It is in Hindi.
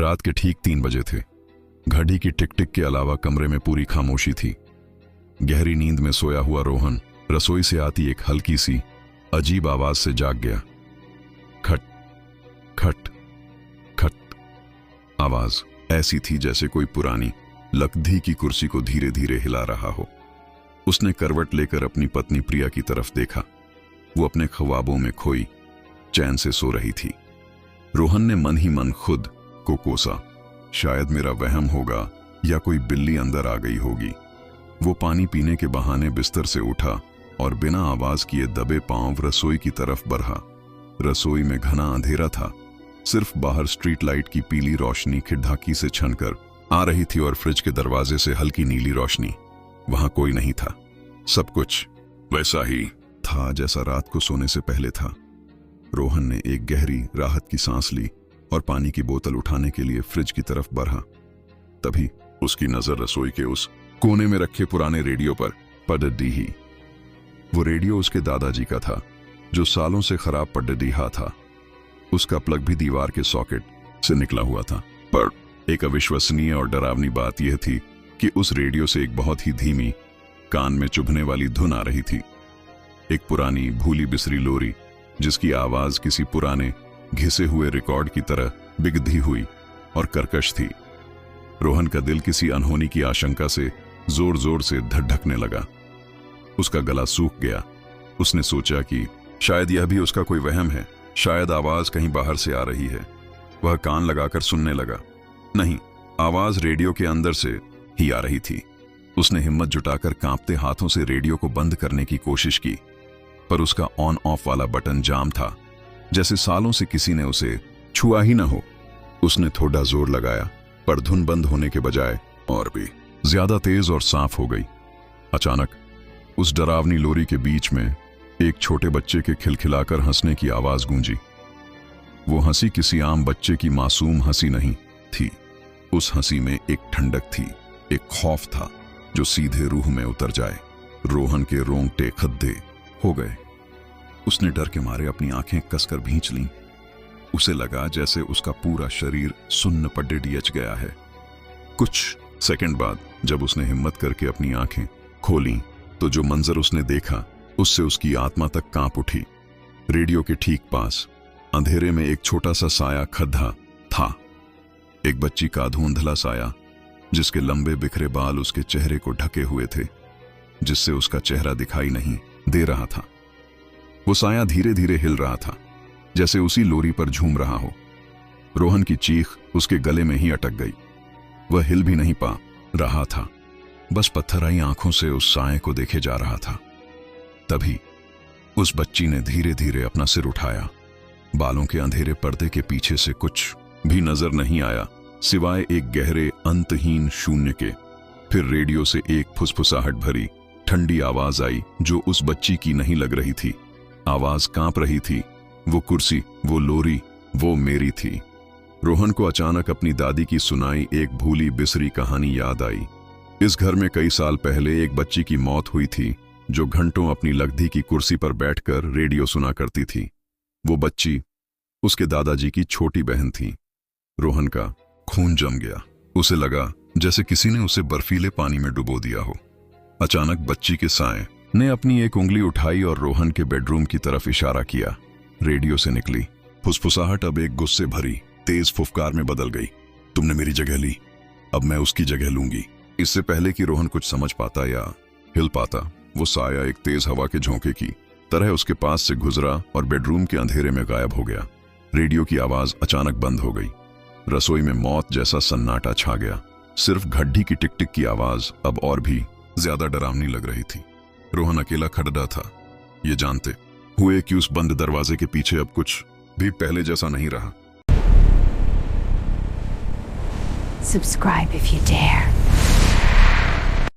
रात के ठीक 3 बजे थे। घड़ी की टिक टिक के अलावा कमरे में पूरी खामोशी थी। गहरी नींद में सोया हुआ रोहन रसोई से आती एक हल्की सी अजीब आवाज से जाग गया। खट खट खट। आवाज ऐसी थी जैसे कोई पुरानी लकड़ी की कुर्सी को धीरे धीरे हिला रहा हो। उसने करवट लेकर अपनी पत्नी प्रिया की तरफ देखा। वो अपने ख्वाबों में खोई चैन से सो रही थी। रोहन ने मन ही मन खुद को कोसा, शायद मेरा वहम होगा या कोई बिल्ली अंदर आ गई होगी। वो पानी पीने के बहाने बिस्तर से उठा और बिना आवाज किए दबे पांव रसोई की तरफ बढ़ा। रसोई में घना अंधेरा था, सिर्फ बाहर स्ट्रीट लाइट की पीली रोशनी खिड़की से छनकर आ रही थी और फ्रिज के दरवाजे से हल्की नीली रोशनी। वहां कोई नहीं था। सब कुछ वैसा ही था जैसा रात को सोने से पहले था। रोहन ने एक गहरी राहत की सांस ली और पानी की बोतल उठाने के लिए फ्रिज की तरफ बढ़ा। तभी उसकी नजर रसोई के उस कोने में रखे पुराने रेडियो पर पड़ दी। वो रेडियो उसके दादाजी का था, जो सालों से खराब पड़ रहा था। उसका प्लग भी दीवार के सॉकेट से निकला हुआ था। पर एक अविश्वसनीय और डरावनी बात यह थी कि उस रेडियो से एक बहुत ही धीमी, कान में चुभने वाली धुन आ रही थी। एक पुरानी भूली बिसरी लोरी जिसकी आवाज किसी पुराने घिसे हुए रिकॉर्ड की तरह बिगधी हुई और कर्कश थी। रोहन का दिल किसी अनहोनी की आशंका से जोर जोर से धड़कने लगा। उसका गला सूख गया। उसने सोचा कि शायद यह भी उसका कोई वहम है, शायद आवाज कहीं बाहर से आ रही है। वह कान लगाकर सुनने लगा। नहीं, आवाज रेडियो के अंदर से ही आ रही थी। उसने हिम्मत जुटाकर कांपते हाथों से रेडियो को बंद करने की कोशिश की, पर उसका ऑन ऑफ वाला बटन जाम था, जैसे सालों से किसी ने उसे छुआ ही न हो। उसने थोड़ा जोर लगाया, पर धुन बंद होने के बजाय और भी ज्यादा तेज और साफ हो गई। अचानक उस डरावनी लोरी के बीच में एक छोटे बच्चे के खिलखिलाकर हंसने की आवाज गूंजी। वो हंसी किसी आम बच्चे की मासूम हंसी नहीं थी। उस हंसी में एक ठंडक थी, एक खौफ था जो सीधे रूह में उतर जाए। रोहन के रोंगटे खद्दे हो गए। उसने डर के मारे अपनी आंखें कसकर भींच लीं। उसे लगा जैसे उसका पूरा शरीर सुन्न पड्डे डियच गया है। कुछ सेकंड बाद जब उसने हिम्मत करके अपनी आंखें खोलीं, तो जो मंजर उसने देखा उससे उसकी आत्मा तक कांप उठी। रेडियो के ठीक पास अंधेरे में एक छोटा सा साया खड़ा था। एक बच्ची का धुंधला साया, जिसके लंबे बिखरे बाल उसके चेहरे को ढके हुए थे, जिससे उसका चेहरा दिखाई नहीं दे रहा था। वो साया धीरे धीरे हिल रहा था, जैसे उसी लोरी पर झूम रहा हो। रोहन की चीख उसके गले में ही अटक गई। वह हिल भी नहीं पा रहा था, बस पत्थराई आंखों से उस साए को देखे जा रहा था। तभी उस बच्ची ने धीरे धीरे अपना सिर उठाया। बालों के अंधेरे पर्दे के पीछे से कुछ भी नजर नहीं आया, सिवाय एक गहरे अंतहीन शून्य के। फिर रेडियो से एक फुसफुसाहट भरी ठंडी आवाज आई, जो उस बच्ची की नहीं लग रही थी। आवाज कांप रही थी। वो कुर्सी, वो लोरी, वो मेरी थी। रोहन को अचानक अपनी दादी की सुनाई एक भूली बिसरी कहानी याद आई। इस घर में कई साल पहले एक बच्ची की मौत हुई थी, जो घंटों अपनी लकड़ी की कुर्सी पर बैठकर रेडियो सुना करती थी। वो बच्ची उसके दादाजी की छोटी बहन थी। रोहन का खून जम गया। उसे लगा जैसे किसी ने उसे बर्फीले पानी में डुबो दिया हो। अचानक बच्ची के साए ने अपनी एक उंगली उठाई और रोहन के बेडरूम की तरफ इशारा किया। रेडियो से निकली फुसफुसाहट अब एक गुस्से भरी तेज फुफकार में बदल गई। तुमने मेरी जगह ली, अब मैं उसकी जगह लूंगी। इससे पहले कि रोहन कुछ समझ पाता या हिल पाता, वो साया एक तेज हवा के झोंके की तरह उसके पास से गुजरा और बेडरूम के अंधेरे में गायब हो गया। रेडियो की आवाज अचानक बंद हो गई। रसोई में मौत जैसा सन्नाटा छा गया। सिर्फ घड्डी की टिक टिक की आवाज अब और भी ज्यादा डरावनी लग रही थी। रोहन अकेला खड़ा था, ये जानते हुए कि उस बंद दरवाजे के पीछे अब कुछ भी पहले जैसा नहीं रहा। Subscribe if you dare.